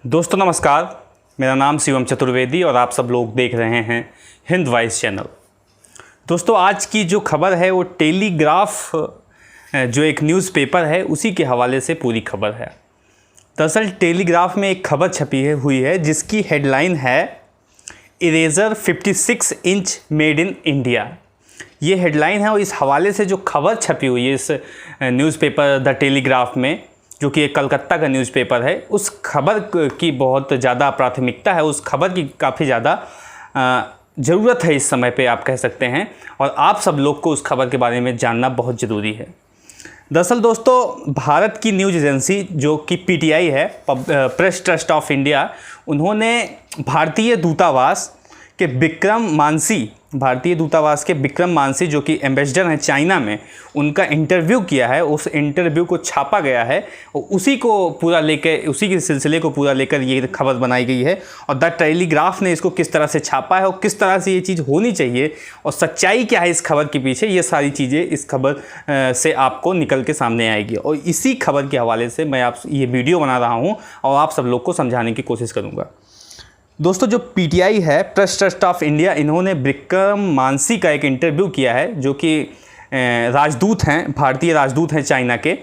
दोस्तों नमस्कार, मेरा नाम शिवम चतुर्वेदी और आप सब लोग देख रहे हैं हिंद वॉइस चैनल। दोस्तों आज की जो खबर है वो टेलीग्राफ जो एक न्यूज़पेपर है उसी के हवाले से पूरी खबर है। दरअसल टेलीग्राफ में एक खबर छपी हुई है जिसकी हेडलाइन है eraser 56 inch made in India. ये हेडलाइन है और इस हवाले से जो खबर छपी हुई है इस न्यूज़पेपर द टेलीग्राफ में, जो कि एक कलकत्ता का न्यूज़पेपर है, उस खबर की बहुत ज़्यादा प्राथमिकता है, उस खबर की काफ़ी ज़्यादा ज़रूरत है इस समय पे आप कह सकते हैं, और आप सब लोग को उस खबर के बारे में जानना बहुत ज़रूरी है। दरअसल दोस्तों भारत की न्यूज़ एजेंसी जो कि पीटीआई है, प्रेस ट्रस्ट ऑफ इंडिया, उन्होंने भारतीय दूतावास के विक्रम मानसी जो कि एम्बेसडर हैं चाइना में, उनका इंटरव्यू किया है। उस इंटरव्यू को छापा गया है और उसी के सिलसिले को पूरा लेकर ये खबर बनाई गई है। और द टेलीग्राफ ने इसको किस तरह से छापा है और किस तरह से ये चीज़ होनी चाहिए और सच्चाई क्या है इस खबर के पीछे, ये सारी चीज़ें इस खबर से आपको निकल के सामने आएगी। और इसी खबर के हवाले से मैं ये वीडियो बना रहा हूँ और आप सब लोग को समझाने की कोशिश करूँगा। दोस्तों जो पीटीआई है, प्रेस ट्रस्ट ऑफ इंडिया, इन्होंने विक्रम मानसी का एक इंटरव्यू किया है जो कि राजदूत हैं, भारतीय राजदूत हैं चाइना के।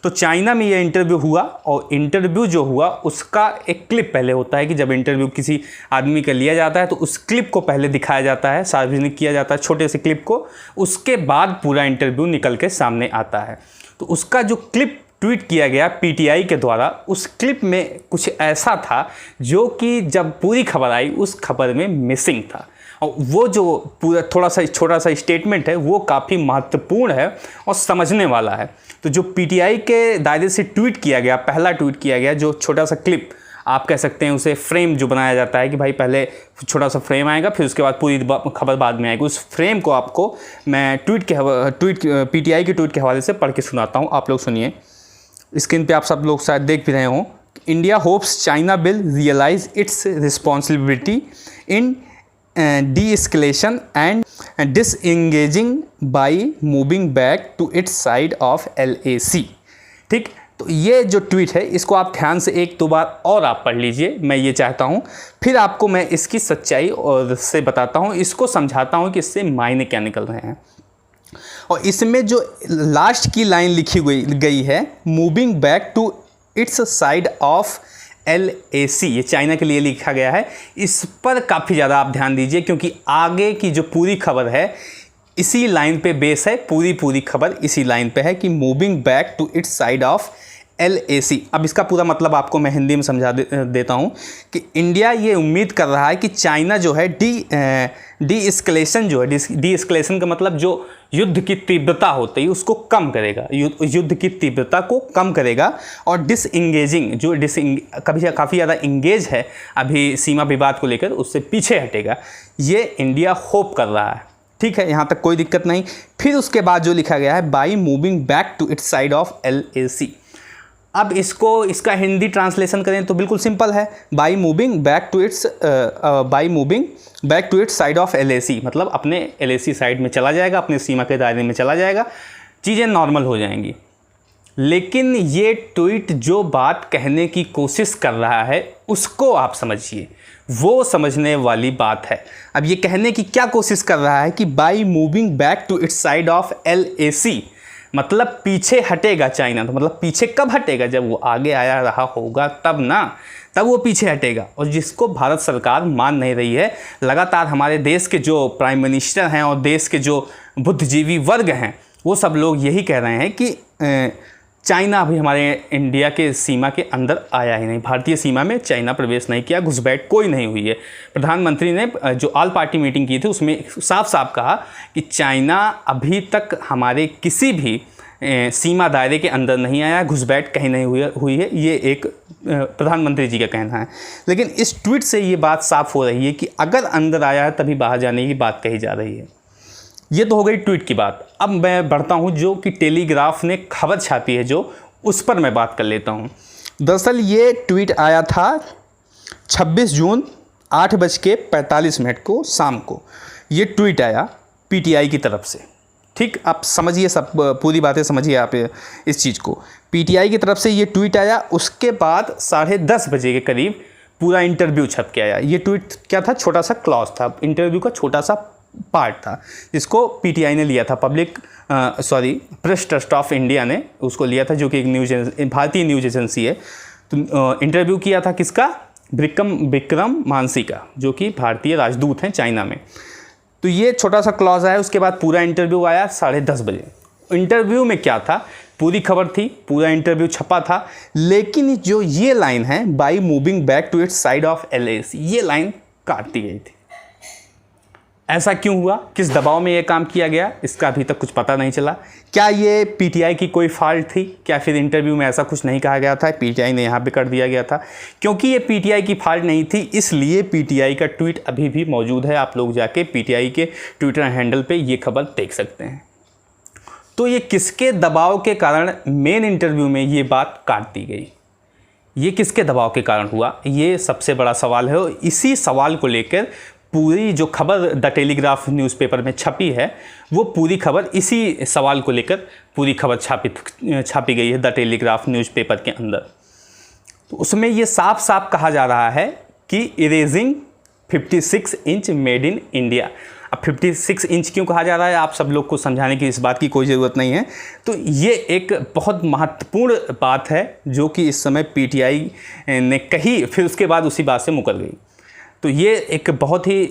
तो चाइना में ये इंटरव्यू हुआ और इंटरव्यू जो हुआ उसका एक क्लिप पहले होता है कि जब इंटरव्यू किसी आदमी का लिया जाता है तो उस क्लिप को पहले दिखाया जाता है, सार्वजनिक किया जाता है छोटे से क्लिप को, उसके बाद पूरा इंटरव्यू निकल के सामने आता है। तो उसका जो क्लिप ट्वीट किया गया पीटीआई के द्वारा, उस क्लिप में कुछ ऐसा था जो कि जब पूरी खबर आई उस खबर में मिसिंग था। और वो जो पूरा छोटा सा स्टेटमेंट है वो काफ़ी महत्वपूर्ण है और समझने वाला है। तो जो पीटीआई के दायरे से ट्वीट किया गया, पहला ट्वीट किया गया, जो छोटा सा क्लिप आप कह सकते हैं, उसे फ्रेम जो बनाया जाता है कि भाई पहले छोटा सा फ्रेम आएगा फिर उसके बाद पूरी खबर बाद में आएगी, उस फ्रेम को आपको मैं पीटीआई के ट्वीट के हवाले से पढ़ के सुनाता हूँ। आप लोग सुनिए। स्क्रीन पे आप सब लोग शायद देख भी रहे हों। India hopes China will realise its responsibility in de-escalation and disengaging by moving back to its side of LAC। ठीक, तो ये जो ट्वीट है इसको आप ध्यान से एक दो बार और आप पढ़ लीजिए, मैं ये चाहता हूँ। फिर आपको मैं इसकी सच्चाई और से बताता हूँ, इसको समझाता हूँ कि इससे मायने क्या निकल रहे हैं। और इसमें जो लास्ट की लाइन लिखी गई है, moving back to its side of LAC, ये चाइना के लिए लिखा गया है। इस पर काफ़ी ज़्यादा आप ध्यान दीजिए क्योंकि आगे की जो पूरी खबर है इसी लाइन पे बेस है, पूरी खबर इसी लाइन पे है कि moving back to its side of LAC। अब इसका पूरा मतलब आपको मैं हिंदी में समझा देता हूँ कि इंडिया ये उम्मीद कर रहा है कि चाइना जो है डी-एस्केलेशन जो है, डी-एस्केलेशन का मतलब जो युद्ध की तीव्रता होती है उसको कम करेगा, युद्ध की तीव्रता को कम करेगा। और डिसएंगेजिंग जो काफ़ी ज़्यादा इंगेज है अभी सीमा विवाद को लेकर, उससे पीछे हटेगा, ये इंडिया होप कर रहा है। ठीक है, यहाँ तक कोई दिक्कत नहीं। फिर उसके बाद जो लिखा गया है, by moving back to its side of LAC। अब इसका हिंदी ट्रांसलेशन करें तो बिल्कुल सिंपल है, by moving back to its side of LAC, मतलब अपने LAC साइड में चला जाएगा, अपने सीमा के दायरे में चला जाएगा, चीज़ें नॉर्मल हो जाएंगी। लेकिन ये ट्वीट जो बात कहने की कोशिश कर रहा है उसको आप समझिए, वो समझने वाली बात है। अब ये कहने की क्या कोशिश कर रहा है कि by moving back to its side of LAC, मतलब पीछे हटेगा चाइना। तो मतलब पीछे कब हटेगा? जब वो आगे आया रहा होगा तब ना, तब वो पीछे हटेगा। और जिसको भारत सरकार मान नहीं रही है, लगातार हमारे देश के जो प्राइम मिनिस्टर हैं और देश के जो बुद्धिजीवी वर्ग हैं वो सब लोग यही कह रहे हैं कि चाइना अभी हमारे इंडिया के सीमा के अंदर आया ही नहीं, भारतीय सीमा में चाइना प्रवेश नहीं किया, घुसपैठ कोई नहीं हुई है। प्रधानमंत्री ने जो ऑल पार्टी मीटिंग की थी उसमें साफ साफ कहा कि चाइना अभी तक हमारे किसी भी सीमा दायरे के अंदर नहीं आया, घुसपैठ कहीं नहीं हुई है, ये एक प्रधानमंत्री जी का कहना है। लेकिन इस ट्वीट से ये बात साफ हो रही है कि अगर अंदर आया है तभी बाहर जाने की बात कही जा रही है। ये तो हो गई ट्वीट की बात। अब मैं बढ़ता हूँ जो कि टेलीग्राफ ने खबर छापी है, जो उस पर मैं बात कर लेता हूँ। दरअसल ये ट्वीट आया था 26 जून 8:45 को शाम को। ये ट्वीट आया पीटीआई की तरफ से। ठीक, आप समझिए, सब पूरी बातें समझिए आप इस चीज़ को। पीटीआई की तरफ से ये ट्वीट आया, उसके बाद 10:30 बजे के करीब पूरा इंटरव्यू छप के आया। ये ट्वीट क्या था, छोटा सा क्लॉज था, इंटरव्यू का छोटा सा पार्ट था, जिसको पीटीआई ने लिया था, प्रेस ट्रस्ट ऑफ इंडिया ने उसको लिया था, जो कि एक भारतीय न्यूज़ एजेंसी है। तो इंटरव्यू किया था किसका, विक्रम मानसी का, जो कि भारतीय राजदूत हैं चाइना में। तो ये छोटा सा क्लॉज आया, उसके बाद पूरा इंटरव्यू आया 10:30 बजे। इंटरव्यू में क्या था, पूरी खबर थी, पूरा इंटरव्यू छपा था, लेकिन जो ये लाइन है, by moving back to its side of LAC, ये लाइन काट दी गई थी। ऐसा क्यों हुआ, किस दबाव में ये काम किया गया, इसका अभी तक कुछ पता नहीं चला। क्या ये पीटीआई की कोई फॉल्ट थी, क्या फिर इंटरव्यू में ऐसा कुछ नहीं कहा गया था, पीटीआई ने यहाँ पे कर दिया गया था? क्योंकि ये पीटीआई की फॉल्ट नहीं थी, इसलिए पीटीआई का ट्वीट अभी भी मौजूद है। आप लोग जाके पीटीआई के ट्विटर हैंडल पे ये खबर देख सकते हैं। तो ये किसके दबाव के कारण मेन इंटरव्यू में ये बात काट दी गई, ये किसके दबाव के कारण हुआ, ये सबसे बड़ा सवाल है। इसी सवाल को लेकर पूरी जो खबर द टेलीग्राफ न्यूज़पेपर में छपी है, वो पूरी खबर इसी सवाल को लेकर पूरी खबर छापी गई है द टेलीग्राफ न्यूज़पेपर के अंदर। तो उसमें ये साफ साफ कहा जा रहा है कि erasing 56 inch made in India. अब 56 इंच क्यों कहा जा रहा है, आप सब लोग को समझाने की इस बात की कोई ज़रूरत नहीं है। तो ये एक बहुत महत्वपूर्ण बात है जो कि इस समय पीटीआई ने कही, फिर उसके बाद उसी बात से मुकर गई। तो ये एक बहुत ही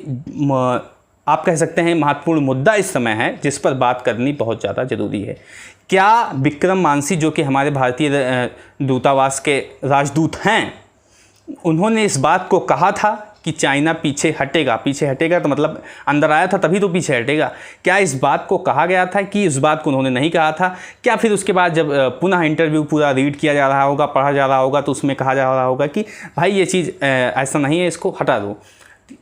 आप कह सकते हैं महत्वपूर्ण मुद्दा इस समय है, जिस पर बात करनी बहुत ज़्यादा ज़रूरी है। क्या विक्रम मानसी, जो कि हमारे भारतीय दूतावास के राजदूत हैं, उन्होंने इस बात को कहा था कि चाइना पीछे हटेगा तो मतलब अंदर आया था तभी तो पीछे हटेगा? क्या इस बात को कहा गया था कि इस बात को उन्होंने नहीं कहा था? क्या फिर उसके बाद जब पुनः इंटरव्यू पूरा रीड किया जा रहा होगा, पढ़ा जा रहा होगा, तो उसमें कहा जा रहा होगा कि भाई ये चीज़ ऐसा नहीं है, इसको हटा दो?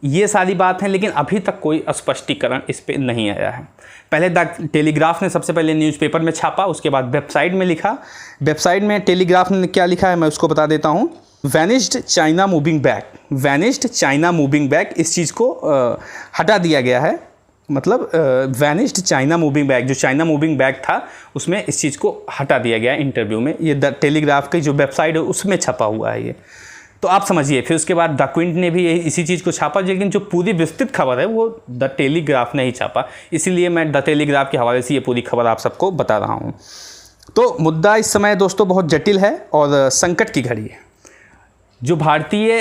ये सारी बात है, लेकिन अभी तक कोई स्पष्टीकरण इस पर नहीं आया है। पहले द टेलीग्राफ ने सबसे पहले न्यूज़पेपर में छापा, उसके बाद वेबसाइट में लिखा। वेबसाइट में टेलीग्राफ ने क्या लिखा है मैं उसको बता देता हूँ। वैनिश्ड चाइना मूविंग बैक, इस चीज़ को हटा दिया गया है। मतलब वैनिश्ड चाइना मूविंग बैक, जो चाइना मूविंग बैक था उसमें इस चीज़ को हटा दिया गया है इंटरव्यू में। ये द टेलीग्राफ की जो वेबसाइट है उसमें छपा हुआ है ये, तो आप समझिए। फिर उसके बाद द क्विंट ने भी इसी चीज़ को छापा, लेकिन जो पूरी विस्तृत खबर है वो द टेलीग्राफ ने ही छापा, इसीलिए मैं द टेलीग्राफ के हवाले से ये पूरी खबर आप सबको बता रहा हूँ। तो मुद्दा इस समय दोस्तों बहुत जटिल है और संकट की घड़ी है। जो भारतीय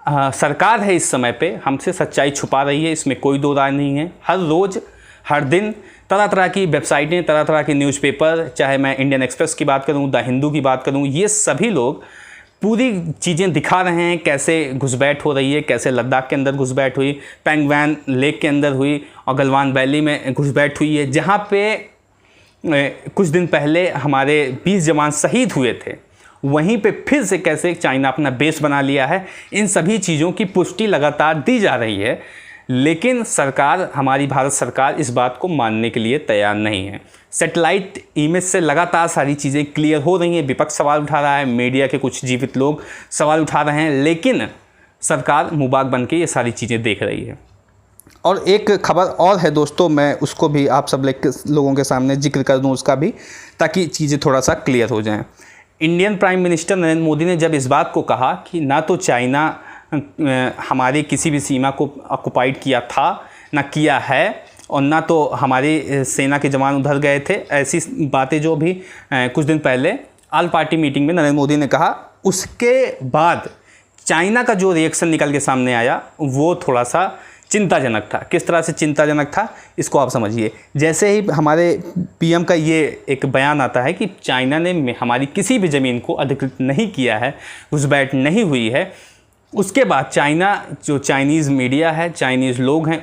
सरकार है इस समय पे हमसे सच्चाई छुपा रही है, इसमें कोई दो राय नहीं है। हर रोज़ हर दिन तरह तरह की वेबसाइटें, तरह तरह के न्यूज़पेपर, चाहे मैं इंडियन एक्सप्रेस की बात करूं, द हिंदू की बात करूं, ये सभी लोग पूरी चीज़ें दिखा रहे हैं, कैसे घुसपैठ हो रही है, कैसे लद्दाख के अंदर घुसपैठ हुई, पैंगवैन लेक के अंदर हुई और गलवान वैली में घुसपैठ हुई है, जहाँ पे कुछ दिन पहले हमारे 20 जवान शहीद हुए थे, वहीं पे फिर से कैसे चाइना अपना बेस बना लिया है। इन सभी चीज़ों की पुष्टि लगातार दी जा रही है, लेकिन सरकार, हमारी भारत सरकार इस बात को मानने के लिए तैयार नहीं है। सैटेलाइट इमेज से लगातार सारी चीज़ें क्लियर हो रही हैं, विपक्ष सवाल उठा रहा है, मीडिया के कुछ जीवित लोग सवाल उठा रहे हैं, लेकिन सरकार मुबाक बन के ये सारी चीज़ें देख रही है। और एक खबर और है दोस्तों, मैं उसको भी आप सब लोगों के सामने जिक्र कर दूँ उसका भी, ताकि चीज़ें थोड़ा सा क्लियर हो जाएँ। Indian prime minister Narendra Modi ने जब इस बात को कहा कि ना तो चाइना हमारी किसी भी सीमा को ऑक्युपाइड किया था, ना किया है, और ना तो हमारी सेना के जवान उधर गए थे, ऐसी बातें जो भी कुछ दिन पहले ऑल पार्टी मीटिंग में नरेंद्र मोदी ने कहा, उसके बाद चाइना का जो रिएक्शन निकल के सामने आया वो थोड़ा सा चिंताजनक था। किस तरह से चिंताजनक था इसको आप समझिए। जैसे ही हमारे पीएम का ये एक बयान आता है कि चाइना ने हमारी किसी भी ज़मीन को अधिकृत नहीं किया है, घुसपैठ नहीं हुई है, उसके बाद चाइना, जो चाइनीज़ मीडिया है, चाइनीज़ लोग हैं,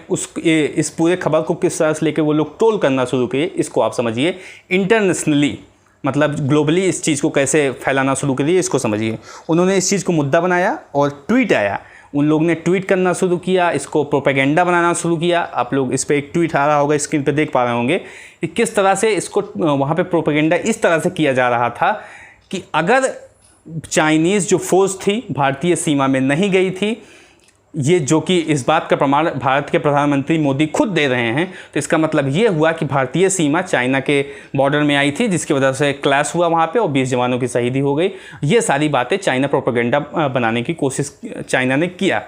इस पूरे खबर को किस तरह से लेकर वो लोग ट्रोल करना शुरू किए, इसको आप समझिए। इंटरनेशनली, मतलब ग्लोबली इस चीज़ को कैसे फैलाना शुरू करिए, इसको समझिए। उन्होंने इस चीज़ को मुद्दा बनाया और ट्वीट आया, उन लोग ने ट्वीट करना शुरू किया, इसको प्रोपेगेंडा बनाना शुरू किया। आप लोग इस पर एक ट्वीट आ रहा होगा, स्क्रीन पे देख पा रहे होंगे कि किस तरह से इसको वहाँ पे प्रोपेगेंडा इस तरह से किया जा रहा था कि अगर चाइनीज़ जो फोर्स थी भारतीय सीमा में नहीं गई थी, ये जो कि इस बात का प्रमाण भारत के प्रधानमंत्री मोदी खुद दे रहे हैं, तो इसका मतलब ये हुआ कि भारतीय सीमा चाइना के बॉर्डर में आई थी, जिसकी वजह से क्लैश हुआ वहाँ पे और 20 जवानों की शहीदी हो गई। ये सारी बातें चाइना प्रोपेगेंडा बनाने की कोशिश चाइना ने किया।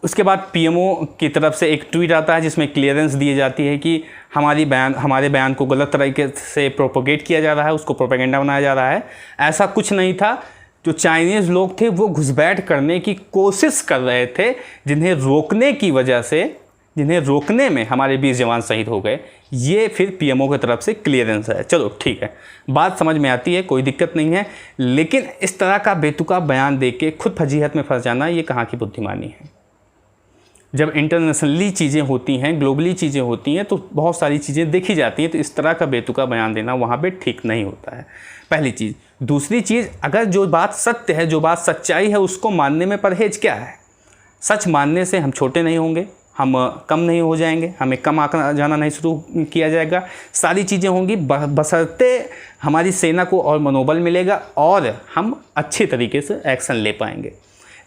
उसके बाद पीएमओ की तरफ से एक ट्वीट आता है जिसमें क्लियरेंस दी जाती है कि हमारे बयान को गलत तरीके से प्रोपोगेट किया जा रहा है, उसको प्रोपेगेंडा बनाया जा रहा है। ऐसा कुछ नहीं था। जो चाइनीज़ लोग थे वो घुसपैठ करने की कोशिश कर रहे थे, जिन्हें रोकने में हमारे 20 जवान शहीद हो गए। ये फिर पीएमओ की तरफ से क्लियरेंस है। चलो ठीक है, बात समझ में आती है, कोई दिक्कत नहीं है। लेकिन इस तरह का बेतुका बयान दे के खुद फजीहत में फंस जाना, ये कहाँ की बुद्धिमानी है। जब इंटरनेशनली चीज़ें होती हैं, ग्लोबली चीज़ें होती हैं, तो बहुत सारी चीज़ें देखी जाती हैं, तो इस तरह का बेतुका बयान देना वहाँ पे ठीक नहीं होता है, पहली चीज़। दूसरी चीज़, अगर जो बात सत्य है, जो बात सच्चाई है, उसको मानने में परहेज क्या है। सच मानने से हम छोटे नहीं होंगे, हम कम नहीं हो जाएंगे, हमें कम आंकड़ा जाना नहीं शुरू किया जाएगा। सारी चीज़ें होंगी बशर्ते हमारी सेना को और मनोबल मिलेगा और हम अच्छे तरीके से एक्शन ले पाएंगे।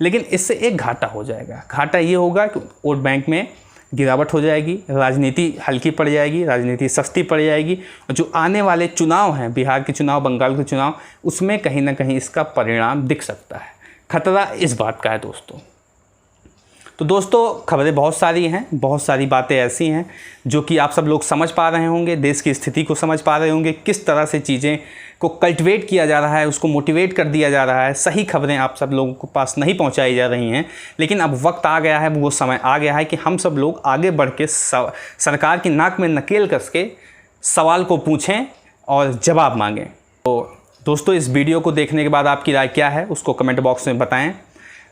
लेकिन इससे एक घाटा हो जाएगा। घाटा ये होगा कि वोट बैंक में गिरावट हो जाएगी, राजनीति हल्की पड़ जाएगी, राजनीति सस्ती पड़ जाएगी, और जो आने वाले चुनाव हैं, बिहार के चुनाव, बंगाल के चुनाव, उसमें कहीं ना कहीं इसका परिणाम दिख सकता है। खतरा इस बात का है दोस्तों। तो दोस्तों, खबरें बहुत सारी हैं, बहुत सारी बातें ऐसी हैं जो कि आप सब लोग समझ पा रहे होंगे, देश की स्थिति को समझ पा रहे होंगे, किस तरह से चीज़ें को कल्टिवेट किया जा रहा है, उसको मोटिवेट कर दिया जा रहा है। सही खबरें आप सब लोगों के पास नहीं पहुंचाई जा रही हैं। लेकिन अब वक्त आ गया है, वो समय आ गया है कि हम सब लोग आगे बढ़ के सरकार की नाक में नकेल कस के सवाल को पूछें और जवाब मांगें। तो दोस्तों, इस वीडियो को देखने के बाद आपकी राय क्या है, उसको कमेंट बॉक्स में बताएं।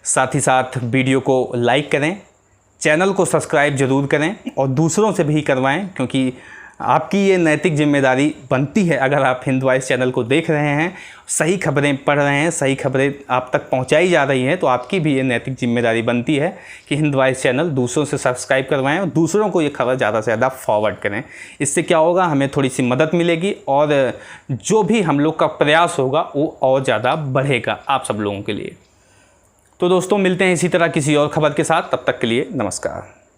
साथ ही साथ वीडियो को लाइक करें, चैनल को सब्सक्राइब ज़रूर करें और दूसरों से भी करवाएं, क्योंकि आपकी ये नैतिक जिम्मेदारी बनती है। अगर आप हिंद वॉइस चैनल को देख रहे हैं, सही खबरें पढ़ रहे हैं, सही खबरें आप तक पहुंचाई जा रही हैं, तो आपकी भी ये नैतिक जिम्मेदारी बनती है कि हिंद वॉइस चैनल दूसरों से सब्सक्राइब करवाएं और दूसरों को ये खबर ज़्यादा से ज़्यादा फॉरवर्ड करें। इससे क्या होगा, हमें थोड़ी सी मदद मिलेगी और जो भी हम लोग का प्रयास होगा वो और ज़्यादा बढ़ेगा आप सब लोगों के लिए। तो दोस्तों, मिलते हैं इसी तरह किसी और खबर के साथ। तब तक के लिए नमस्कार।